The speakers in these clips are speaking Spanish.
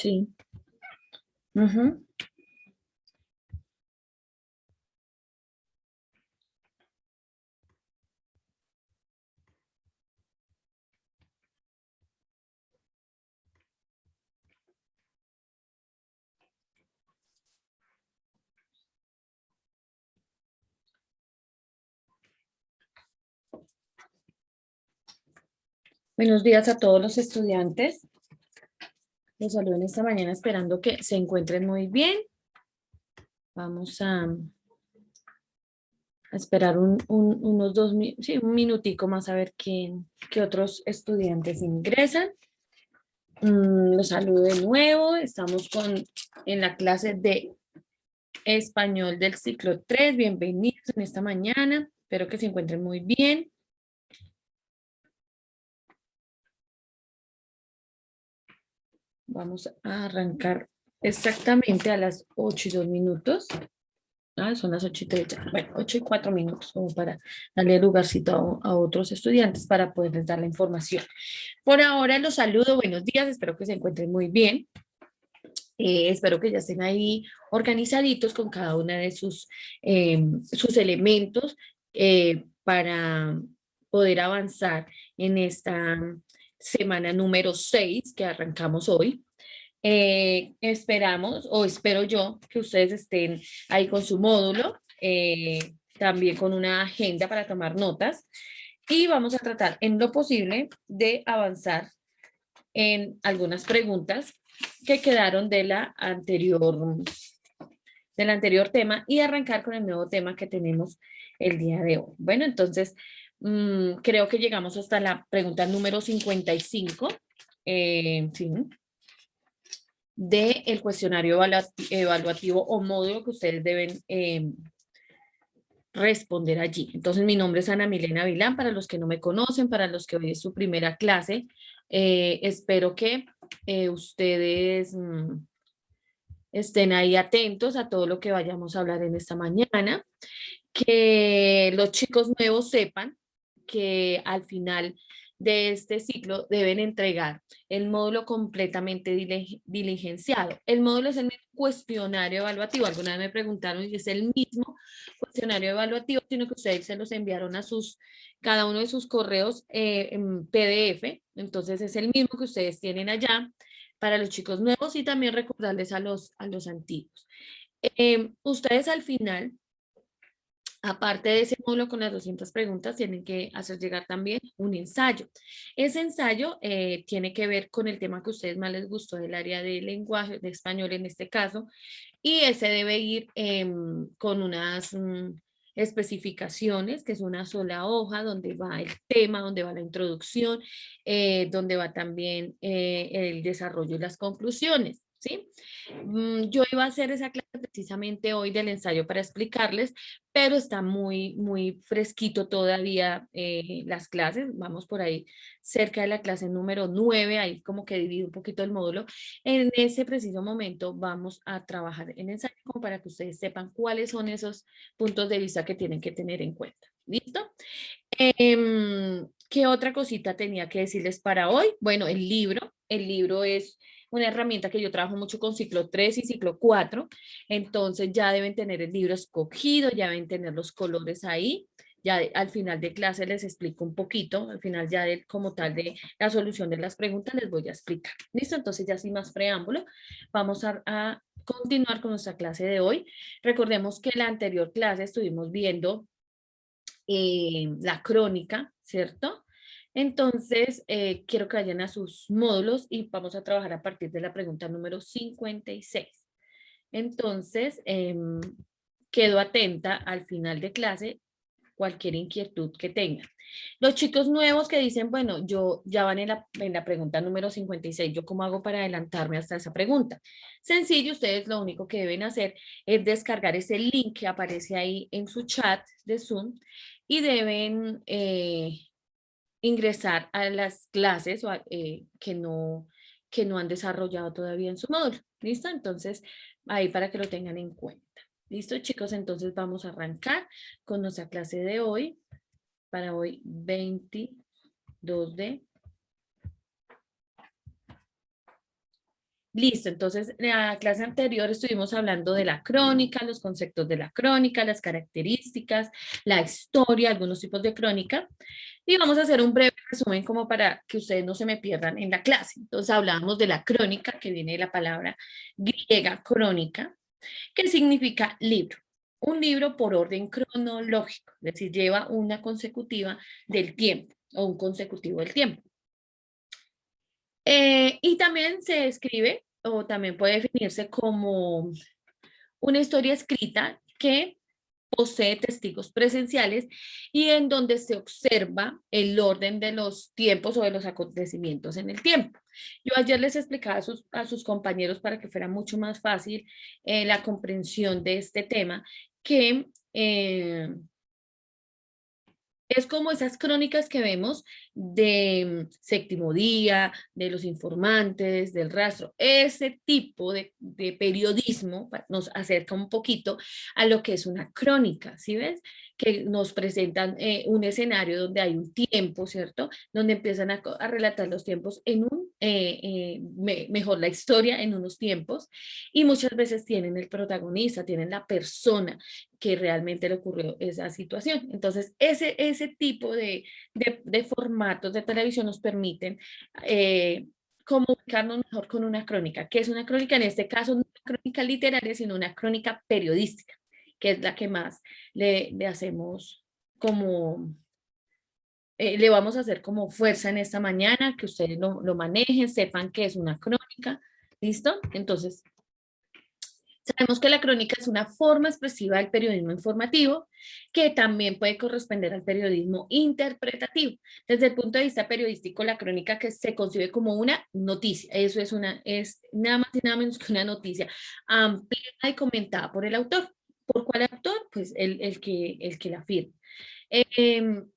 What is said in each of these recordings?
Sí. Ujú. Buenos días a todos los estudiantes. Los saludo en esta mañana esperando que se encuentren muy bien. Vamos a esperar unos sí, un minutico más a ver qué otros estudiantes ingresan. Los saludo de nuevo. Estamos en la clase de español del ciclo 3. Bienvenidos en esta mañana. Espero que se encuentren muy bien. Vamos a arrancar exactamente a las 8:02. Son las 8:03. Bueno, 8:04, como para darle lugarcito a otros estudiantes para poderles dar la información. Por ahora los saludo, buenos días, espero que se encuentren muy bien. Espero que ya estén ahí organizaditos con cada una de sus elementos para poder avanzar en esta semana número 6 que arrancamos hoy. Esperamos o espero yo que ustedes estén ahí con su módulo, también con una agenda para tomar notas y vamos a tratar en lo posible de avanzar en algunas preguntas que quedaron del anterior tema y arrancar con el nuevo tema que tenemos el día de hoy. Bueno, entonces creo que llegamos hasta la pregunta número 55. Sí, del cuestionario evaluativo o módulo que ustedes deben responder allí. Entonces, mi nombre es Ana Milena Vilán, para los que no me conocen, para los que hoy es su primera clase. Espero que ustedes estén ahí atentos a todo lo que vayamos a hablar en esta mañana, que los chicos nuevos sepan que al final de este ciclo deben entregar el módulo completamente diligenciado. El módulo es el mismo cuestionario evaluativo. Alguna vez me preguntaron si es el mismo cuestionario evaluativo, sino que ustedes se los enviaron a cada uno de sus correos en PDF. Entonces es el mismo que ustedes tienen allá para los chicos nuevos y también recordarles a los antiguos. Ustedes al final, aparte de ese módulo con las 200 preguntas, tienen que hacer llegar también un ensayo. Ese ensayo tiene que ver con el tema que a ustedes más les gustó del área de lenguaje, de español en este caso, y ese debe ir con unas especificaciones, que es una sola hoja donde va el tema, donde va la introducción, donde va también el desarrollo y las conclusiones. ¿Sí? Yo iba a hacer esa clase precisamente hoy del ensayo para explicarles, pero está muy, muy fresquito todavía las clases. Vamos por ahí cerca de la clase número 9, ahí como que divido un poquito el módulo. En ese preciso momento vamos a trabajar en ensayo como para que ustedes sepan cuáles son esos puntos de vista que tienen que tener en cuenta. ¿Listo? ¿Qué otra cosita tenía que decirles para hoy? Bueno, el libro. El libro es una herramienta que yo trabajo mucho con ciclo 3 y ciclo 4. Entonces ya deben tener el libro escogido, ya deben tener los colores ahí. Ya al final de clase les explico un poquito, al final ya como tal de la solución de las preguntas les voy a explicar. ¿Listo? Entonces ya sin más preámbulo, vamos a continuar con nuestra clase de hoy. Recordemos que en la anterior clase estuvimos viendo la crónica, ¿cierto? Entonces, quiero que vayan a sus módulos y vamos a trabajar a partir de la pregunta número 56. Entonces, quedo atenta al final de clase, cualquier inquietud que tengan. Los chicos nuevos que dicen, bueno, yo ya van en la pregunta número 56, ¿yo cómo hago para adelantarme hasta esa pregunta? Sencillo, ustedes lo único que deben hacer es descargar ese link que aparece ahí en su chat de Zoom y deben ingresar a las clases que no han desarrollado todavía en su módulo. ¿Listo? Entonces, ahí para que lo tengan en cuenta. ¿Listo, chicos? Entonces vamos a arrancar con nuestra clase de hoy, para hoy 22 de Listo, entonces en la clase anterior estuvimos hablando de la crónica, los conceptos de la crónica, las características, la historia, algunos tipos de crónica, y vamos a hacer un breve resumen como para que ustedes no se me pierdan en la clase. Entonces hablábamos de la crónica, que viene de la palabra griega crónica, que significa libro. Un libro por orden cronológico, es decir, lleva una consecutiva del tiempo o un consecutivo del tiempo. Y también se escribe o también puede definirse como una historia escrita que posee testigos presenciales y en donde se observa el orden de los tiempos o de los acontecimientos en el tiempo. Yo ayer les explicaba a sus compañeros para que fuera mucho más fácil la comprensión de este tema, que es como esas crónicas que vemos de Séptimo Día, de los informantes, del rastro. Ese tipo de periodismo nos acerca un poquito a lo que es una crónica, ¿sí ves? Que nos presentan un escenario donde hay un tiempo, ¿cierto? Donde empiezan a relatar los tiempos en mejor la historia en unos tiempos, y muchas veces tienen el protagonista, tienen la persona que realmente le ocurrió esa situación. Entonces, ese tipo de formatos de televisión nos permiten comunicarnos mejor con una crónica. ¿Qué es una crónica? En este caso, no una crónica literaria, sino una crónica periodística, que es la que más le hacemos como, le vamos a hacer como fuerza en esta mañana, que ustedes lo manejen, sepan que es una crónica. ¿Listo? Entonces, sabemos que la crónica es una forma expresiva del periodismo informativo que también puede corresponder al periodismo interpretativo. Desde el punto de vista periodístico, la crónica que se concibe como una noticia, eso es nada más y nada menos que una noticia ampliada y comentada por el autor. ¿Por cuál autor? Pues el que la firma.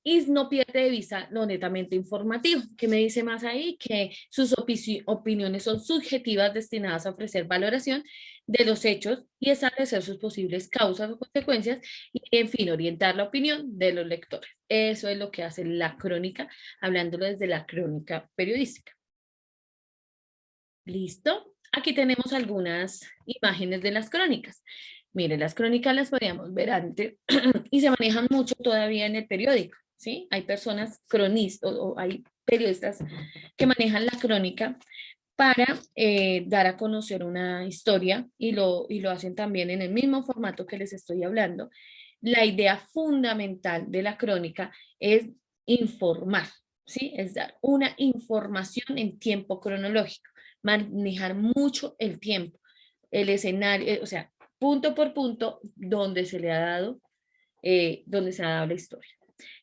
Y no pierde de vista lo netamente informativo. ¿Qué me dice más ahí? Que sus opiniones son subjetivas destinadas a ofrecer valoración de los hechos y establecer sus posibles causas o consecuencias y, en fin, orientar la opinión de los lectores. Eso es lo que hace la crónica, hablándolo desde la crónica periodística. ¿Listo? Aquí tenemos algunas imágenes de las crónicas. Mire, las crónicas las podríamos ver antes y se manejan mucho todavía en el periódico, ¿sí? Hay personas cronistas o hay periodistas que manejan la crónica para dar a conocer una historia y lo hacen también en el mismo formato que les estoy hablando. La idea fundamental de la crónica es informar, ¿sí? Es dar una información en tiempo cronológico, manejar mucho el tiempo, el escenario, o sea, punto por punto donde se le ha dado, donde se ha dado la historia.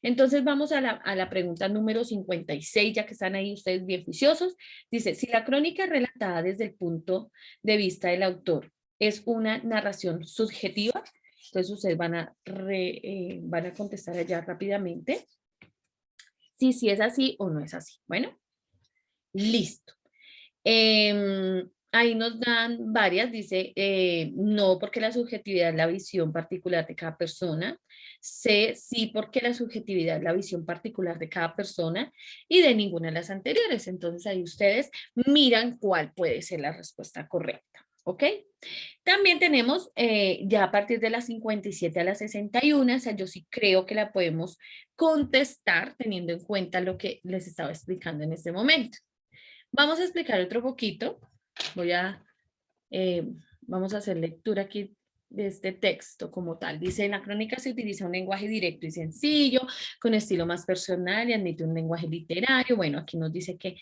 Entonces vamos a la pregunta número 56, ya que están ahí ustedes bien juiciosos. Dice, si la crónica relatada desde el punto de vista del autor es una narración subjetiva, entonces ustedes van a contestar allá rápidamente si es así o no es así. Bueno, listo. Ahí nos dan varias, dice, no porque la subjetividad es la visión particular de cada persona, C, sí porque la subjetividad es la visión particular de cada persona y de ninguna de las anteriores. Entonces ahí ustedes miran cuál puede ser la respuesta correcta, ¿ok? También tenemos ya a partir de las 57 a las 61, o sea, yo sí creo que la podemos contestar teniendo en cuenta lo que les estaba explicando en este momento. Vamos a explicar otro poquito. Eh, vamos a hacer lectura aquí de este texto como tal. Dice, en la crónica se utiliza un lenguaje directo y sencillo, con estilo más personal y admite un lenguaje literario. Bueno, aquí nos dice que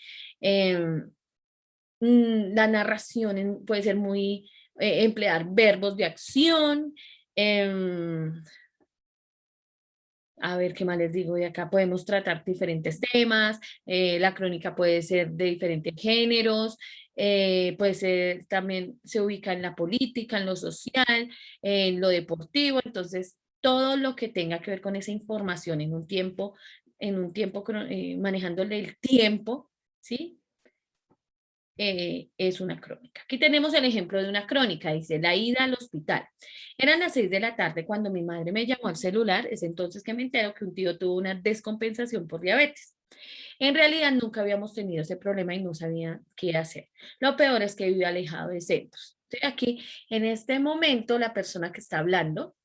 la narración puede ser muy, emplear verbos de acción. A ver, ¿qué más les digo? De acá podemos tratar diferentes temas, la crónica puede ser de diferentes géneros, puede ser también, se ubica en la política, en lo social, en lo deportivo, entonces todo lo que tenga que ver con esa información en un tiempo, manejándole el tiempo, ¿sí? Es una crónica. Aquí tenemos el ejemplo de una crónica, dice, la ida al hospital. Eran las 6 de la tarde cuando mi madre me llamó al celular, es entonces que me entero que un tío tuvo una descompensación por diabetes. En realidad nunca habíamos tenido ese problema y no sabía qué hacer. Lo peor es que vive alejado de centros. Aquí, en este momento, la persona que está hablando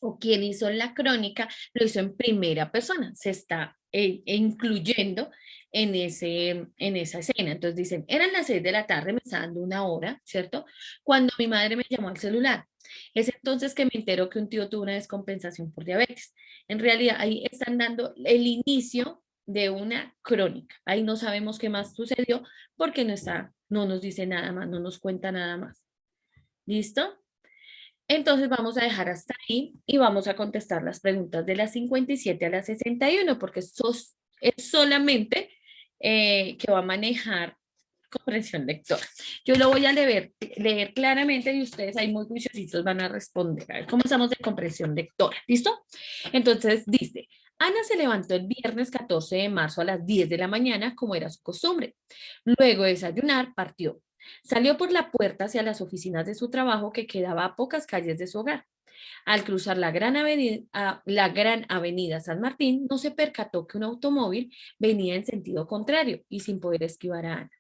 o quien hizo la crónica lo hizo en primera persona, se está incluyendo en esa escena. Entonces dicen, eran las 6 de la tarde, me está dando una hora, ¿cierto? Cuando mi madre me llamó al celular. Es entonces que me entero que un tío tuvo una descompensación por diabetes. En realidad, ahí están dando el inicio de una crónica. Ahí no sabemos qué más sucedió porque no nos dice nada más, no nos cuenta nada más. ¿Listo? Entonces vamos a dejar hasta ahí y vamos a contestar las preguntas de las 57 a las 61 porque es solamente que va a manejar comprensión lectora. Yo lo voy a leer claramente y ustedes ahí muy juiciositos van a responder. A ver cómo estamos de comprensión lectora. ¿Listo? Entonces dice, Ana se levantó el viernes 14 de marzo a las 10 de la mañana como era su costumbre. Luego de desayunar, partió. Salió por la puerta hacia las oficinas de su trabajo que quedaba a pocas calles de su hogar. Al cruzar la gran avenida San Martín, no se percató que un automóvil venía en sentido contrario y sin poder esquivar a Ana.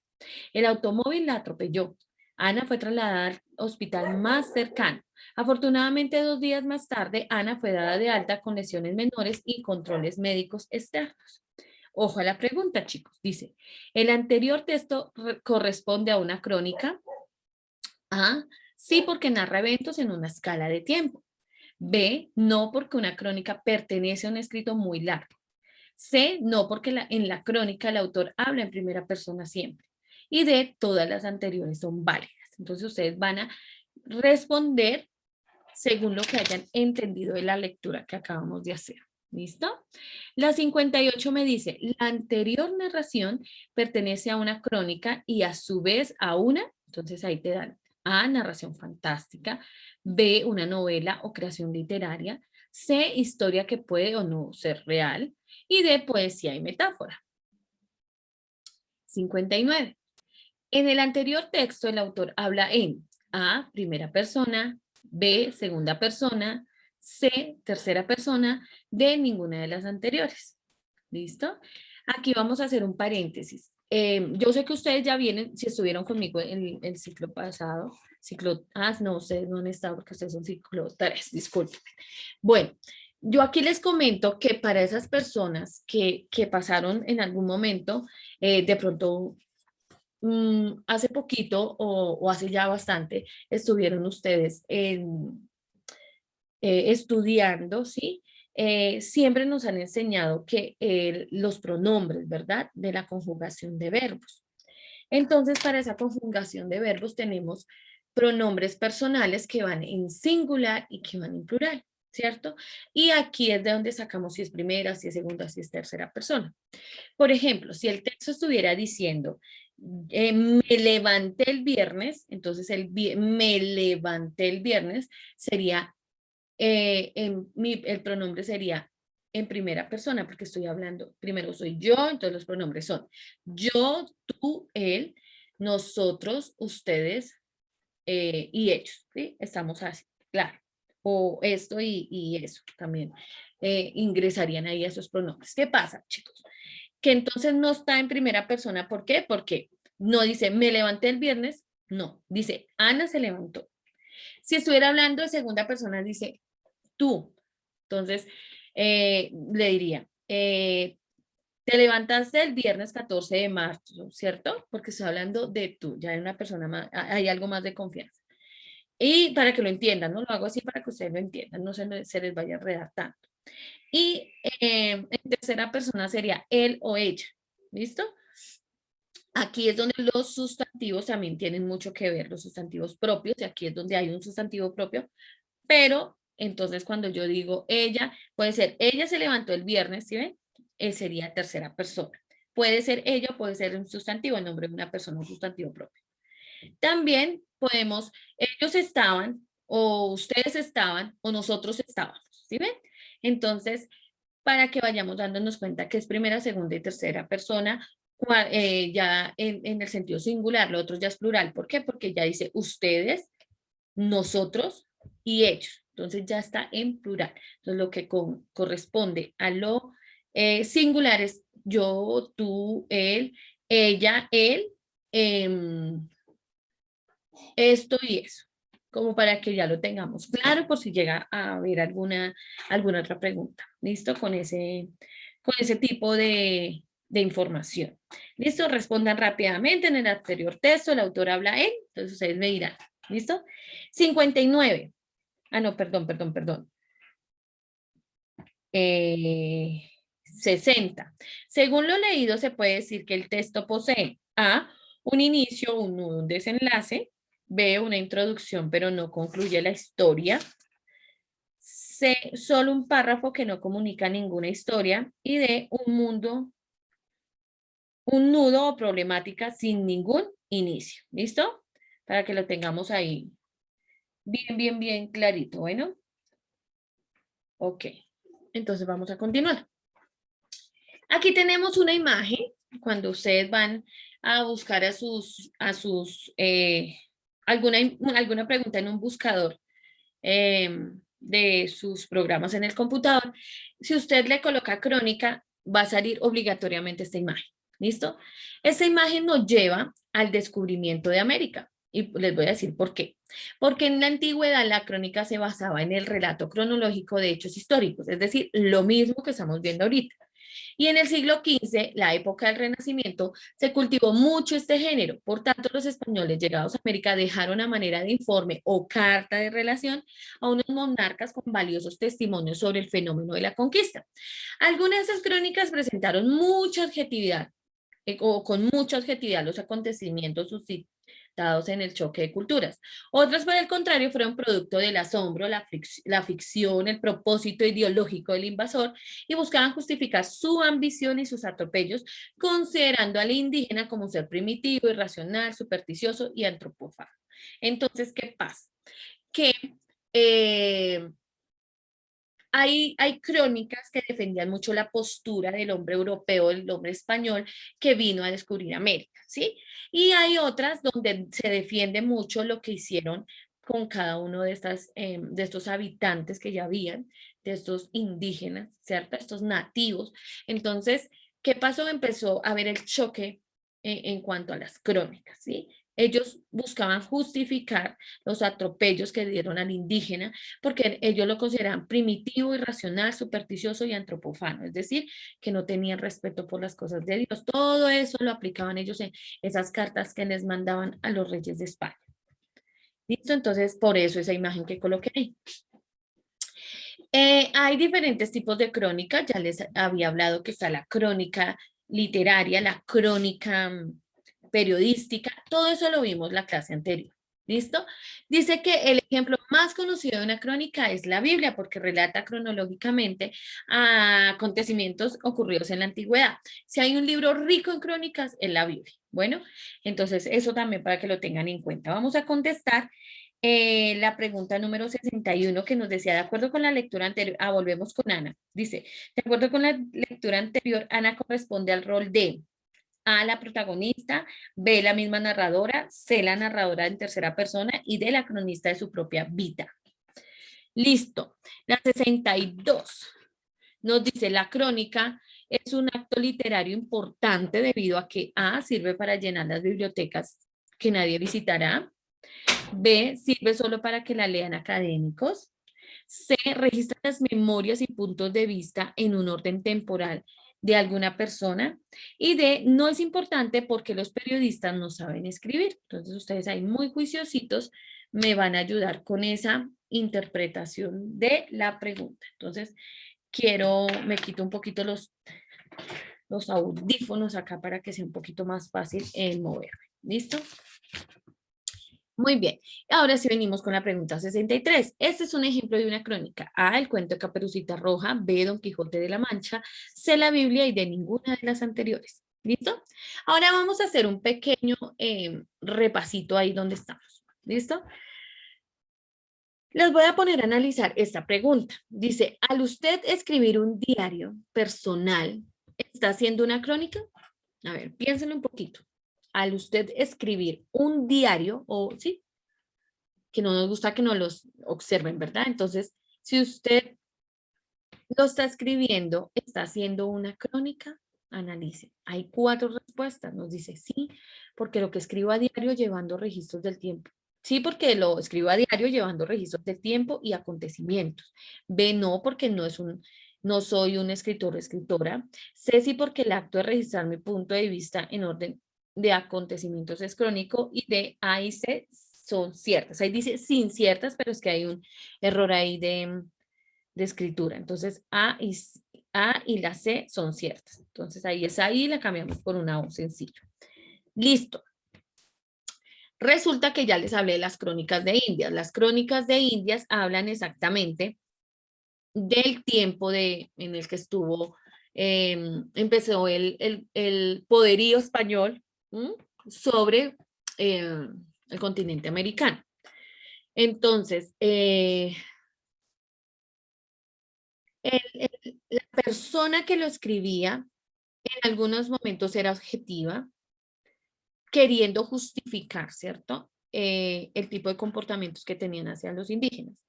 El automóvil la atropelló. Ana fue trasladada al hospital más cercano. Afortunadamente, 2 días más tarde, Ana fue dada de alta con lesiones menores y controles médicos externos. Ojo a la pregunta, chicos. Dice, ¿el anterior texto corresponde a una crónica? A, sí, porque narra eventos en una escala de tiempo. B, no, porque una crónica pertenece a un escrito muy largo. C, no, porque en la crónica el autor habla en primera persona siempre. Y D, todas las anteriores son válidas. Entonces ustedes van a responder según lo que hayan entendido de la lectura que acabamos de hacer. ¿Listo? La 58 me dice, la anterior narración pertenece a una crónica y a su vez a una, entonces ahí te dan A, narración fantástica, B, una novela o creación literaria, C, historia que puede o no ser real, y D, poesía y metáfora. 59. En el anterior texto, el autor habla en A, primera persona, B, segunda persona, C, tercera persona, D, ninguna de las anteriores. ¿Listo? Aquí vamos a hacer un paréntesis. Yo sé que ustedes ya vienen, si estuvieron conmigo en el ciclo pasado, no, ustedes no han estado porque ustedes son ciclo 3, disculpen. Bueno, yo aquí les comento que para esas personas que pasaron en algún momento, de pronto hace poquito o hace ya bastante estuvieron ustedes estudiando, ¿sí? Siempre nos han enseñado que los pronombres, ¿verdad? De la conjugación de verbos. Entonces, para esa conjugación de verbos tenemos pronombres personales que van en singular y que van en plural, ¿cierto? Y aquí es de donde sacamos si es primera, si es segunda, si es tercera persona. Por ejemplo, si el texto estuviera diciendo, me levanté el viernes, entonces me levanté el viernes sería, el pronombre sería en primera persona, porque estoy hablando, primero soy yo, entonces los pronombres son yo, tú, él, nosotros, ustedes y ellos, ¿sí? Estamos así, claro. O esto y eso también ingresarían ahí a esos pronombres. ¿Qué pasa, chicos? Que entonces no está en primera persona. ¿Por qué? Porque no dice, me levanté el viernes, no, dice, Ana se levantó. Si estuviera hablando de segunda persona, dice, tú. Entonces, le diría, te levantaste el viernes 14 de marzo, ¿cierto? Porque estoy hablando de tú, ya hay una persona más, hay algo más de confianza. Y para que lo entiendan, ¿no? Lo hago así para que ustedes lo entiendan, no se les vaya a enredar tanto. Y en tercera persona sería él o ella. ¿Listo? Aquí es donde los sustantivos también tienen mucho que ver, los sustantivos propios, y aquí es donde hay un sustantivo propio, pero entonces cuando yo digo ella, puede ser ella se levantó el viernes, ¿sí ven? Sería tercera persona. Puede ser ella, puede ser un sustantivo, el nombre de una persona, un sustantivo propio. También podemos, ellos estaban, o ustedes estaban, o nosotros estábamos, ¿sí ven? Entonces, para que vayamos dándonos cuenta que es primera, segunda y tercera persona, ya en el sentido singular, lo otro ya es plural. ¿Por qué? Porque ya dice ustedes, nosotros y ellos. Entonces ya está en plural. Entonces lo que corresponde a lo singular es yo, tú, él, ella, él, em, esto y eso, como para que ya lo tengamos claro por si llega a haber alguna otra pregunta. ¿Listo? Con ese tipo de información. ¿Listo? Respondan rápidamente en el anterior texto, el autor habla él, entonces ustedes me dirán. ¿Listo? 59. Ah, no, perdón. 60. Según lo leído, se puede decir que el texto posee A, un inicio, un nudo, un desenlace, B, una introducción, pero no concluye la historia, C, solo un párrafo que no comunica ninguna historia, y D, un nudo o problemática sin ningún inicio. ¿Listo? Para que lo tengamos ahí bien clarito. Bueno, ok. Entonces vamos a continuar. Aquí tenemos una imagen, cuando ustedes van a buscar alguna pregunta en un buscador de sus programas en el computador, si usted le coloca crónica, va a salir obligatoriamente esta imagen. ¿Listo? Esta imagen nos lleva al descubrimiento de América. Y les voy a decir por qué. Porque en la antigüedad la crónica se basaba en el relato cronológico de hechos históricos, es decir, lo mismo que estamos viendo ahorita. Y en el siglo XV, la época del Renacimiento, se cultivó mucho este género. Por tanto, los españoles llegados a América dejaron a manera de informe o carta de relación a unos monarcas con valiosos testimonios sobre el fenómeno de la conquista. Algunas de esas crónicas presentaron mucha objetividad, o con mucha objetividad los acontecimientos suscitados en el choque de culturas. Otras, por el contrario, fueron producto del asombro, la ficción, el propósito ideológico del invasor y buscaban justificar su ambición y sus atropellos, considerando al indígena como un ser primitivo, irracional, supersticioso y antropófago. Entonces, ¿qué pasa? Que eh, hay crónicas que defendían mucho la postura del hombre europeo, del hombre español que vino a descubrir América, ¿sí? Y hay otras donde se defiende mucho lo que hicieron con cada uno de estos habitantes que ya habían, de estos indígenas, ¿cierto? Estos nativos. Entonces, ¿qué pasó? Empezó a haber el choque en cuanto a las crónicas, ¿sí? Ellos buscaban justificar los atropellos que dieron al indígena porque ellos lo consideraban primitivo, irracional, supersticioso y antropófano, es decir, que no tenían respeto por las cosas de Dios. Todo eso lo aplicaban ellos en esas cartas que les mandaban a los reyes de España. ¿Listo? Entonces, por eso esa imagen que coloqué ahí. Hay diferentes tipos de crónica, ya les había hablado que está la crónica literaria, la crónica periodística, todo eso lo vimos la clase anterior. ¿Listo? Dice que el ejemplo más conocido de una crónica es la Biblia, porque relata cronológicamente acontecimientos ocurridos en la antigüedad. Si hay un libro rico en crónicas, es la Biblia. Bueno, entonces eso también para que lo tengan en cuenta. Vamos a contestar la pregunta número 61 que nos decía, de acuerdo con la lectura anterior, volvemos con Ana. Dice, de acuerdo con la lectura anterior, Ana corresponde al rol de A, la protagonista, B, la misma narradora, C, la narradora en tercera persona y D, la cronista de su propia vida. Listo. La 62 nos dice, la crónica es un acto literario importante debido a que A, sirve para llenar las bibliotecas que nadie visitará. B, sirve solo para que la lean académicos. C, registra las memorias y puntos de vista en un orden temporal de alguna persona. Y D, no es importante porque los periodistas no saben escribir. Entonces ustedes ahí muy juiciositos me van a ayudar con esa interpretación de la pregunta. Entonces me quito un poquito los audífonos acá para que sea un poquito más fácil el moverme. ¿Listo? Muy bien, ahora sí venimos con la pregunta 63. Este es un ejemplo de una crónica. A, el cuento de Caperucita Roja. B, Don Quijote de la Mancha. C, la Biblia y de ninguna de las anteriores. ¿Listo? Ahora vamos a hacer un pequeño repasito ahí donde estamos. ¿Listo? Les voy a poner a analizar esta pregunta. Dice, al usted escribir un diario personal, ¿está haciendo una crónica? A ver, piénsenlo un poquito. Al usted escribir un diario, o sí, que no nos gusta que no los observen, ¿verdad? Entonces, si usted lo está escribiendo, ¿está haciendo una crónica? Analice. Hay 4 respuestas. Nos dice sí, porque lo que escribo a diario llevando registros del tiempo. Sí, porque lo escribo a diario llevando registros del tiempo y acontecimientos. B, no, porque no soy un escritor o escritora. C, sí, porque el acto de registrar mi punto de vista en orden de acontecimientos es crónico. Y D, A y C son ciertas. Ahí dice sin ciertas, pero es que hay un error ahí de escritura. Entonces, A y la C son ciertas. Entonces, ahí es ahí, la cambiamos por una O sencillo. Listo. Resulta que ya les hablé de las crónicas de Indias. Las crónicas de Indias hablan exactamente del tiempo en el que empezó el poderío español sobre el continente americano. Entonces, la persona que lo escribía en algunos momentos era objetiva, queriendo justificar, ¿cierto? El tipo de comportamientos que tenían hacia los indígenas.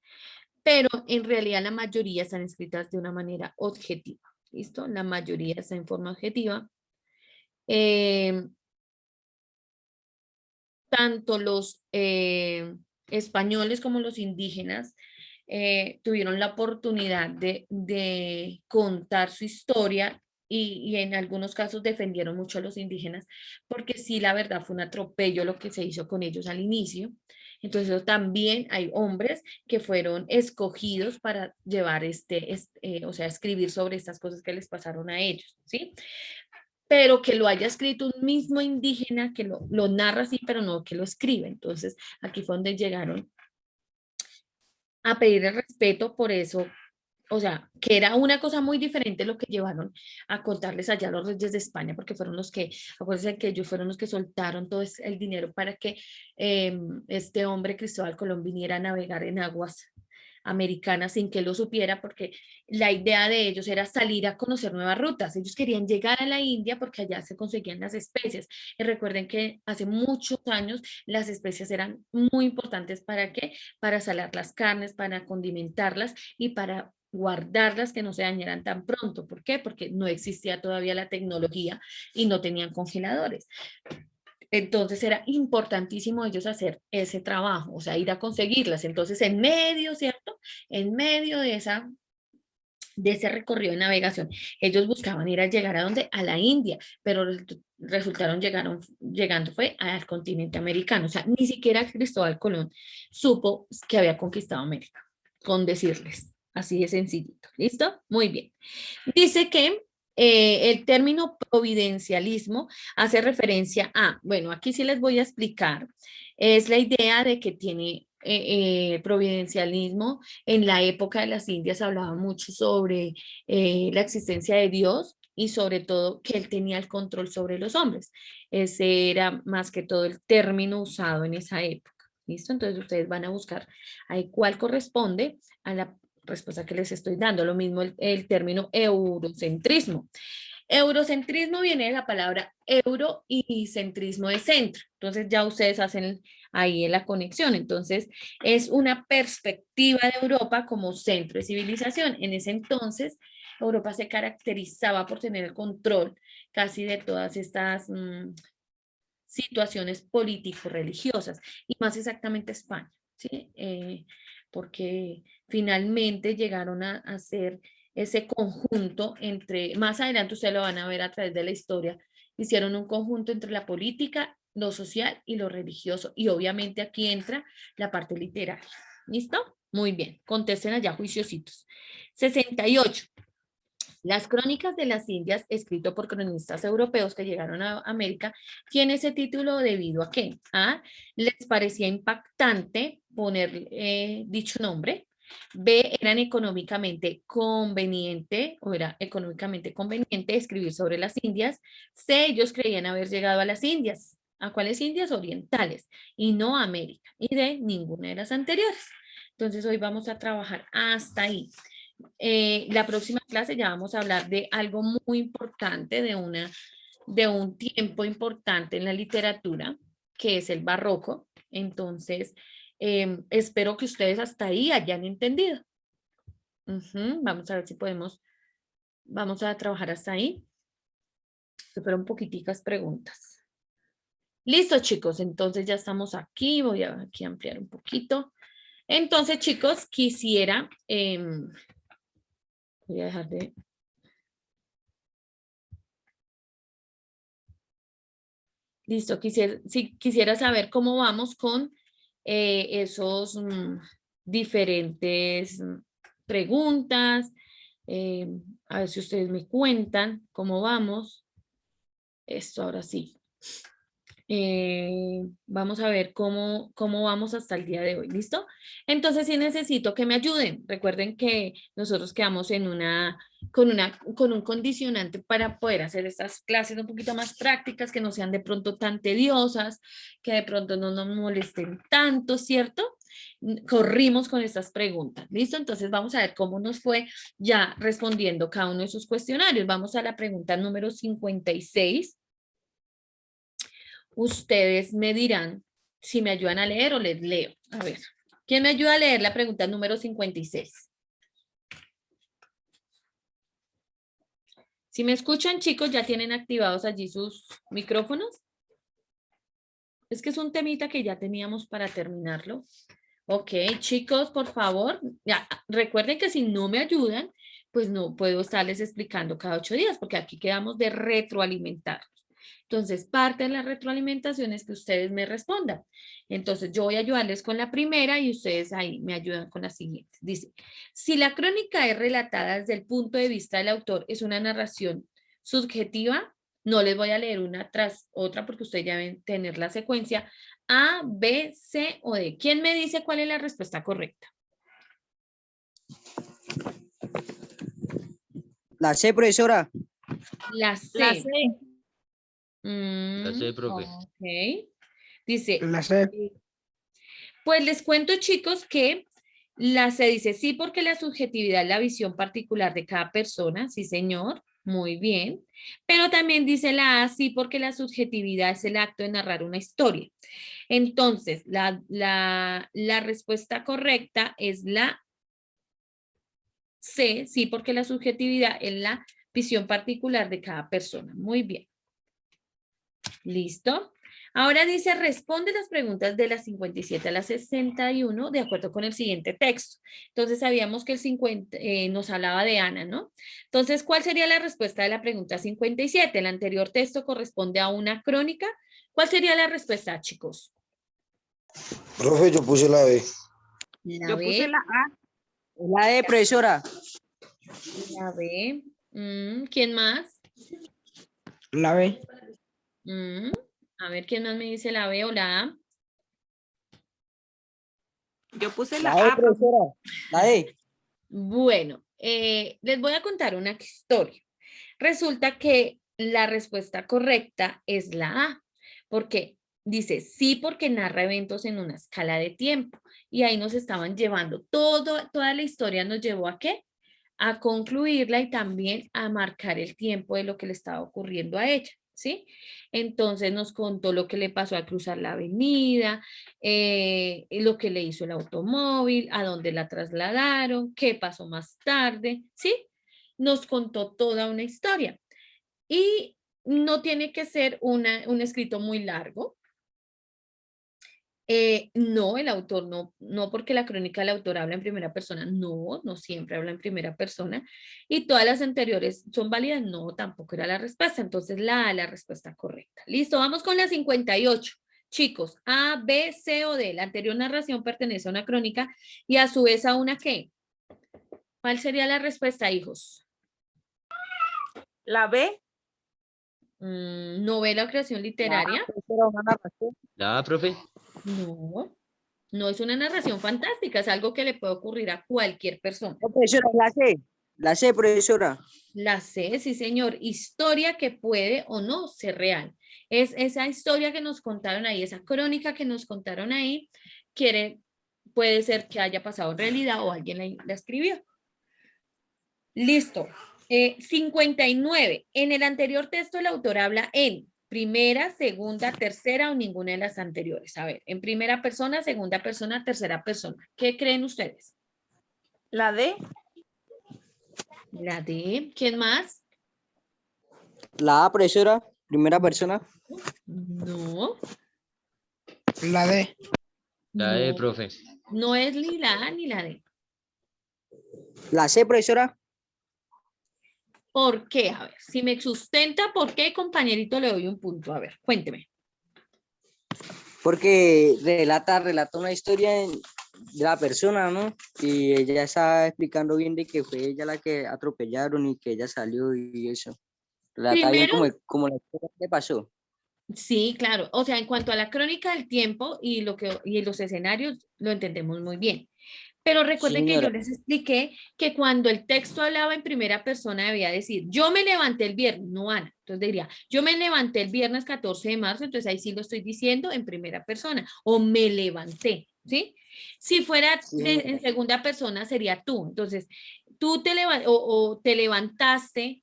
Pero en realidad la mayoría están escritas de una manera objetiva, ¿listo? La mayoría está en forma objetiva. Tanto los españoles como los indígenas tuvieron la oportunidad de contar su historia y en algunos casos defendieron mucho a los indígenas, porque sí, la verdad fue un atropello lo que se hizo con ellos al inicio. Entonces también hay hombres que fueron escogidos para llevar o sea, escribir sobre estas cosas que les pasaron a ellos, ¿sí? Pero que lo haya escrito un mismo indígena que lo narra así, pero no que lo escribe. Entonces, aquí fue donde llegaron a pedir el respeto por eso, o sea, que era una cosa muy diferente lo que llevaron a contarles allá a los reyes de España, porque fueron los que, acuérdense que ellos fueron los que soltaron todo el dinero para que este hombre Cristóbal Colón viniera a navegar en aguas americanas sin que lo supiera, porque la idea de ellos era salir a conocer nuevas rutas. Ellos querían llegar a la India porque allá se conseguían las especias. Y recuerden que hace muchos años las especias eran muy importantes para qué, para salar las carnes, para condimentarlas y para guardarlas que no se dañaran tan pronto. ¿Por qué? Porque no existía todavía la tecnología y no tenían congeladores. Entonces era importantísimo ellos hacer ese trabajo, o sea, ir a conseguirlas. Entonces, en medio, ¿cierto? En medio de ese recorrido de navegación, ellos buscaban ir a llegar a dónde? A la India, pero llegando fue al continente americano. O sea, ni siquiera Cristóbal Colón supo que había conquistado América, con decirles. Así de sencillito. ¿Listo? Muy bien. Dice que el término providencialismo hace referencia a, bueno, aquí sí les voy a explicar, es la idea de que tiene providencialismo. En la época de las Indias hablaba mucho sobre la existencia de Dios y sobre todo que él tenía el control sobre los hombres. Ese era más que todo el término usado en esa época. ¿Listo? Entonces ustedes van a buscar ahí cuál corresponde a la respuesta que les estoy dando. Lo mismo el término eurocentrismo. Eurocentrismo viene de la palabra euro y centrismo de centro. Entonces ya ustedes hacen ahí la conexión. Entonces es una perspectiva de Europa como centro de civilización. En ese entonces Europa se caracterizaba por tener el control casi de todas estas situaciones político-religiosas y más exactamente España, ¿sí? Porque finalmente llegaron a hacer ese conjunto entre, más adelante ustedes lo van a ver a través de la historia, hicieron un conjunto entre la política, lo social y lo religioso. Y obviamente aquí entra la parte literaria. ¿Listo? Muy bien. Contesten allá juiciositos. 68. Las crónicas de las Indias, escrito por cronistas europeos que llegaron a América, tiene ese título debido a que les parecía impactante poner dicho nombre. B, eran económicamente conveniente o era económicamente conveniente escribir sobre las Indias. C, ellos creían haber llegado a las Indias. ¿A cuáles Indias? Orientales y no a América. Y D, ninguna de las anteriores. Entonces hoy vamos a trabajar hasta ahí. La próxima clase ya vamos a hablar de algo muy importante, de un tiempo importante en la literatura, que es el barroco. Entonces, espero que ustedes hasta ahí hayan entendido. Vamos a ver si podemos, vamos a trabajar hasta ahí. Que fueron poquiticas preguntas. Listo, chicos, entonces ya estamos aquí. Voy a aquí ampliar un poquito. Entonces, chicos, quisiera, voy a dejar de... Listo, quisiera saber cómo vamos con esos diferentes preguntas. A ver si ustedes me cuentan cómo vamos. Esto ahora sí. Vamos a ver cómo vamos hasta el día de hoy, ¿listo? Entonces sí necesito que me ayuden. Recuerden que nosotros quedamos con un condicionante para poder hacer estas clases un poquito más prácticas, que no sean de pronto tan tediosas, que de pronto no nos molesten tanto, ¿cierto? Corrimos con estas preguntas, ¿listo? Entonces vamos a ver cómo nos fue ya respondiendo cada uno de esos cuestionarios. Vamos a la pregunta número 56. Ustedes me dirán si me ayudan a leer o les leo. A ver, ¿quién me ayuda a leer la pregunta número 56? Si me escuchan, chicos, ¿ya tienen activados allí sus micrófonos? Es que es un temita que ya teníamos para terminarlo. Ok, chicos, por favor, ya, recuerden que si no me ayudan, pues no puedo estarles explicando cada 8 días, porque aquí quedamos de retroalimentar. Entonces, parte de la retroalimentación es que ustedes me respondan. Entonces, yo voy a ayudarles con la primera y ustedes ahí me ayudan con la siguiente. Dice, si la crónica es relatada desde el punto de vista del autor, es una narración subjetiva. No les voy a leer una tras otra porque ustedes ya deben tener la secuencia. A, B, C o D. ¿Quién me dice cuál es la respuesta correcta? La C, profesora. La C. La C. La C, profe. Ok. Dice, La C. pues les cuento, chicos, que la C dice sí porque la subjetividad es la visión particular de cada persona, sí señor, muy bien, pero también dice la A sí porque la subjetividad es el acto de narrar una historia. Entonces, la respuesta correcta es la C, sí porque la subjetividad es la visión particular de cada persona. Muy bien. ¿Listo? Ahora dice, responde las preguntas de las 57 a las 61 de acuerdo con el siguiente texto. Entonces, sabíamos que el 50 nos hablaba de Ana, ¿no? Entonces, ¿cuál sería la respuesta de la pregunta 57? El anterior texto corresponde a una crónica. ¿Cuál sería la respuesta, chicos? Profe, yo puse la B. La Yo B. puse la A. La D, profesora. La B. ¿Quién más? La B. A ver, ¿quién más me dice la B o la A? Yo puse la La D, A, profe. profesora. La D. Bueno, les voy a contar una historia. Resulta que la respuesta correcta es la A, porque dice sí porque narra eventos en una escala de tiempo y ahí nos estaban llevando toda la historia nos llevó ¿a qué? A concluirla y también a marcar el tiempo de lo que le estaba ocurriendo a ella, ¿sí? Entonces nos contó lo que le pasó al cruzar la avenida, lo que le hizo el automóvil, a dónde la trasladaron, qué pasó más tarde, ¿sí? Nos contó toda una historia. Y no tiene que ser un escrito muy largo. No, el autor no porque la crónica del autor habla en primera persona, no siempre habla en primera persona. Y todas las anteriores son válidas, no, tampoco era la respuesta. Entonces la respuesta correcta. Listo, vamos con la 58. Chicos, A, B, C o D. La anterior narración pertenece a una crónica y a su vez a una ¿qué? ¿Cuál sería la respuesta, hijos? La B. Novela o creación literaria. Profesora, una narración. La A, profe. No es una narración fantástica, es algo que le puede ocurrir a cualquier persona. No, profesora, la C. La C, profesora. La C, sí señor, historia que puede o no ser real. Es esa historia que nos contaron ahí, esa crónica que nos contaron ahí, puede ser que haya pasado en realidad o alguien la escribió. Listo. 59. En el anterior texto el autor habla en primera, segunda, tercera o ninguna de las anteriores. A ver, en primera persona, segunda persona, tercera persona. ¿Qué creen ustedes? La D. La D. ¿Quién más? La A, profesora, primera persona. No, La D. La D, no, profe. no es ni la A ni la D. La C, profesora. ¿Por qué? A ver, si me sustenta, ¿por qué, compañerito, le doy un punto? A ver, cuénteme. Porque relata una historia de la persona, ¿no? Y ella está explicando bien de que fue ella la que atropellaron y que ella salió y eso. Relata bien Primero, como la historia que pasó. sí, claro. O sea, en cuanto a la crónica del tiempo y los escenarios, lo entendemos muy bien. Pero Sí, recuerden que yo señora. les expliqué que cuando el texto hablaba en primera persona debía decir, yo me levanté el viernes, no Ana. Entonces diría, yo me levanté el viernes 14 de marzo, entonces ahí sí lo estoy diciendo en primera persona, o me levanté, ¿sí? Si fuera Sí, señora. en segunda persona sería tú. Entonces, tú o te levantaste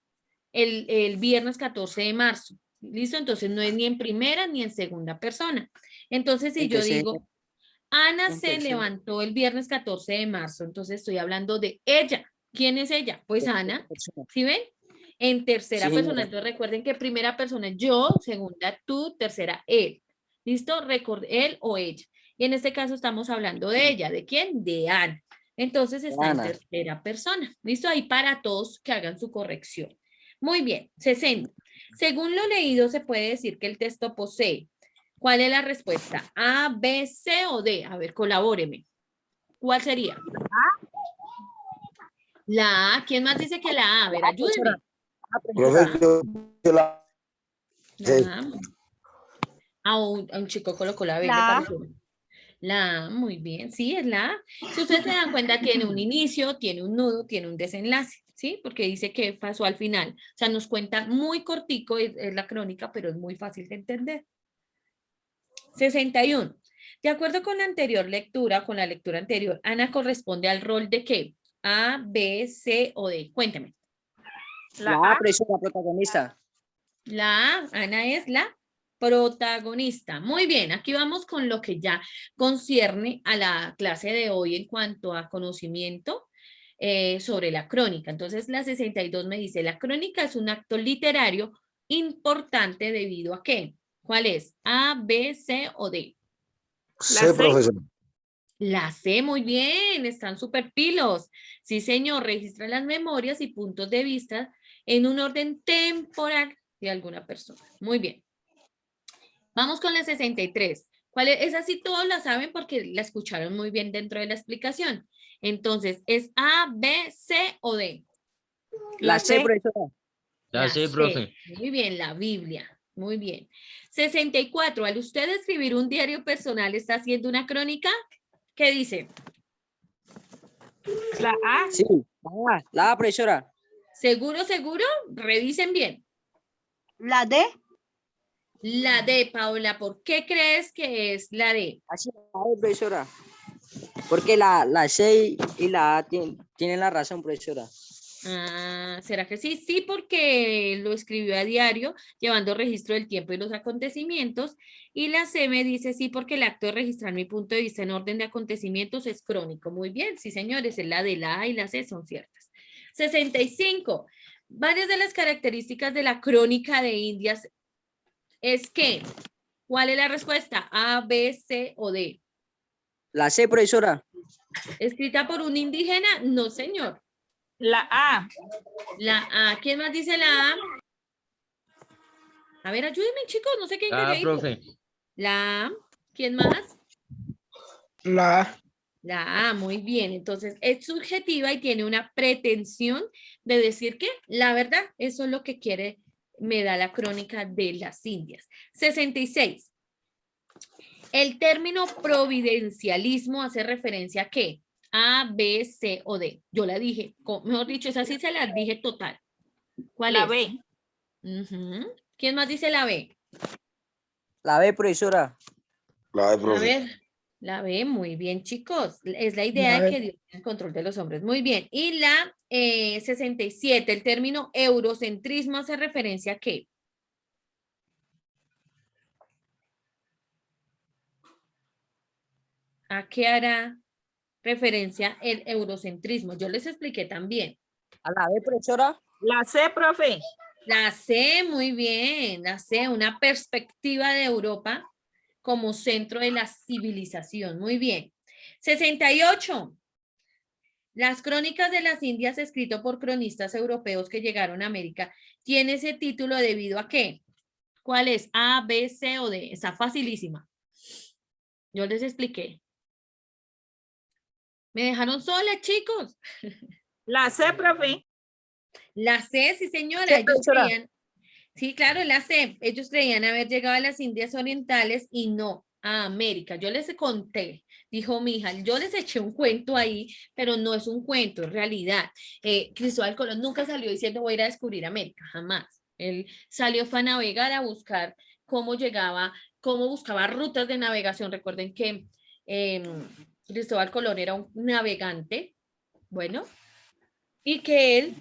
el viernes 14 de marzo. ¿Listo? Entonces no es ni en primera ni en segunda persona. Entonces, si yo Entonces, digo, Ana en se tercera. levantó el viernes 14 de marzo, entonces estoy hablando de ella. ¿Quién es ella? Pues Ana. Persona. ¿Sí ven? En Sí, tercera persona. señora. Entonces recuerden que primera persona es yo, segunda tú, tercera él. ¿Listo? Él o ella. Y en este caso estamos hablando de ella. ¿De quién? De Ana. Entonces está en Ana. tercera persona. ¿Listo? Ahí para todos que hagan su corrección. Muy bien. 60. Según lo leído, se puede decir que el texto posee. ¿Cuál es la respuesta? ¿A, B, C o D? A ver, colabóreme. ¿Cuál sería? La A. ¿Quién más dice que la A? A ver, La profesora. ayúdeme. La Profe, profesora. yo puse la C. La A. A un chico colocó la B, ¿le La A. pareció? La A, muy bien. Sí, es la A. Si ustedes se dan cuenta, tiene un inicio, tiene un nudo, tiene un desenlace, ¿sí? Porque dice que pasó al final. O sea, nos cuenta muy cortico, es la crónica, pero es muy fácil de entender. 61. De acuerdo con la anterior lectura, con la lectura anterior, Ana corresponde al rol de qué? A, B, C o D. Cuéntame. La La A. profesora protagonista. La A, Ana es la protagonista. Muy bien, aquí vamos con lo que ya concierne a la clase de hoy en cuanto a conocimiento sobre la crónica. Entonces, la 62 me dice, la crónica es un acto literario importante debido a qué. ¿Cuál es? A, B, C o D. La C, C. profesor. La C, muy bien, están súper pilos. Sí, señor, registra las memorias y puntos de vista en un orden temporal de alguna persona. Muy bien. Vamos con la 63. ¿Cuál es? Esa sí todos la saben porque la escucharon muy bien dentro de la explicación. Entonces, ¿es A, B, C o D? La La C, C. profesora. La La C, C. profe. Muy bien, la Biblia. Muy bien. 64. Al usted escribir un diario personal, ¿está haciendo una crónica? ¿Qué dice? La A. Sí. La A, profesora. ¿Seguro, seguro? Revisen bien. La D. La D, Paola, ¿por qué crees que es la D? Así, la A, profesora. Porque la C y la A tienen la razón, profesora. Ah, ¿será que sí? Sí, porque lo escribió a diario, llevando registro del tiempo y los acontecimientos. Y la C me dice sí, porque el acto de registrar mi punto de vista en orden de acontecimientos es crónico. Muy bien, sí, señores, es la de la A y la C son ciertas. 65. Varias de las características de la crónica de Indias es que, ¿cuál es la respuesta? A, B, C o D. La C, profesora. ¿Escrita por un indígena? No, señor. La A. La A. ¿Quién más dice la A? A ver, ayúdenme, chicos, no sé qué La A, calladito. profe. La A. ¿Quién más? La A. La A, muy bien. Entonces, es subjetiva y tiene una pretensión de decir que la verdad, eso es lo que quiere, me da la crónica de las Indias. 66. El término providencialismo hace referencia a qué? A, B, C o D. Yo la dije, mejor dicho, esa sí se la dije total. ¿Cuál La es? B. ¿Quién más dice la B? La B, profesora. La A, A profe. ver, la B, muy bien, chicos. Es la idea de que Dios tiene el control de los hombres. Muy bien. Y la 67, el término eurocentrismo hace referencia a qué? ¿A qué hará referencia el eurocentrismo? Yo les expliqué también. A la B, profesora. La C, profe. La C, muy bien. La C, una perspectiva de Europa como centro de la civilización. Muy bien. 68. Las crónicas de las Indias, escrito por cronistas europeos que llegaron a América, tiene ese título debido a qué. ¿Cuál es? A, B, C o D. Está facilísima. Yo les expliqué. ¿Me dejaron sola, chicos? La C, profe. La C, sí, señora. Sí, Ellos profesora. creían, sí, claro, la C. Ellos creían haber llegado a las Indias Orientales y no a América. Yo les conté, dijo mi hija, yo les eché un cuento ahí, pero no es un cuento, es realidad. Cristóbal Colón nunca salió diciendo voy a ir a descubrir América, jamás. Él salió fue a navegar, a buscar cómo llegaba, cómo buscaba rutas de navegación. Recuerden que Cristóbal Colón era un navegante, bueno, y que él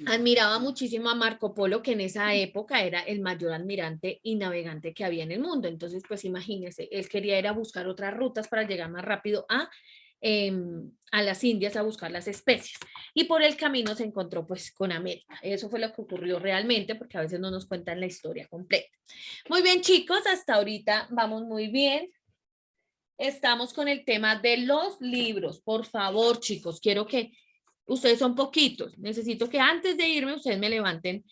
admiraba muchísimo a Marco Polo, que en esa época era el mayor admirante y navegante que había en el mundo. Entonces, pues imagínense, él quería ir a buscar otras rutas para llegar más rápido a las Indias a buscar las especies. Y por el camino se encontró pues con América. Eso fue lo que ocurrió realmente, porque a veces no nos cuentan la historia completa. Muy bien, chicos, hasta ahorita vamos muy bien. Estamos con el tema de los libros. Por favor, chicos, quiero que ustedes son poquitos. Necesito que antes de irme ustedes me levanten,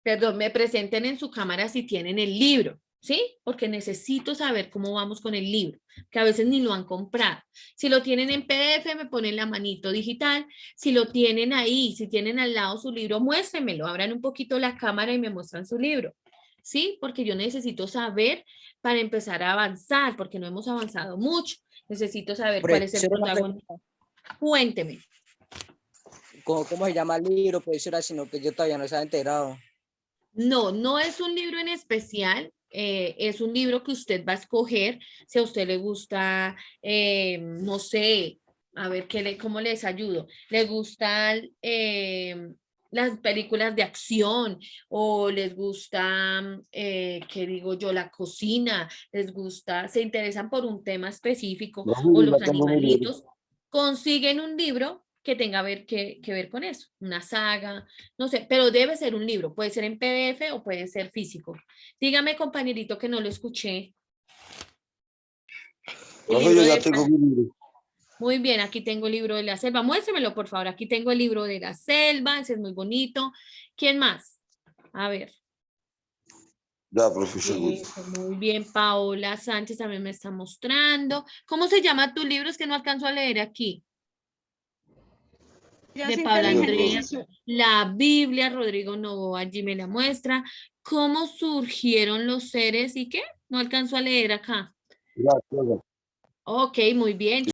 perdón, me presenten en su cámara si tienen el libro, ¿sí? Porque necesito saber cómo vamos con el libro, que a veces ni lo han comprado. Si lo tienen en PDF, me ponen la manito digital. Si lo tienen ahí, si tienen al lado su libro, muéstrenmelo. Abran un poquito la cámara y me muestran su libro, ¿sí? Porque yo necesito saber para empezar a avanzar, porque no hemos avanzado mucho. Necesito saber cuál es el Profesora, una protagonista. Cuénteme. ¿Cómo se llama el libro, profesora? Sino que yo todavía no estaba enterado. No, no es un libro en especial, es un libro que usted va a escoger. Si a usted le gusta, no sé, a ver cómo les ayudo. ¿Le gustan las películas de acción o les gusta, qué digo yo, la cocina? ¿Les gusta, se interesan por un tema específico o Profe, los ya tengo mi libro. animalitos? Consiguen un libro que tenga que ver con eso, una saga, no sé, pero debe ser un libro, puede ser en PDF o puede ser físico. Dígame, compañerito, que no lo escuché. El Profe, libro yo ya de... tengo mi libro. Muy bien, aquí tengo el libro de la selva. Muéstremelo, por favor. Aquí tengo el libro de la selva, ese es muy bonito. ¿Quién más? A ver. Ya, profe, seguro. Eso, muy bien, Paola Sánchez también me está mostrando. ¿Cómo se llama tu libro? Es que no alcanzo a leer aquí. De Paula Andrea, la Biblia, Rodrigo Novoa, allí me la muestra. ¿Cómo surgieron los seres y qué? No alcanzo a leer acá. Ya, ya. Ok, muy bien.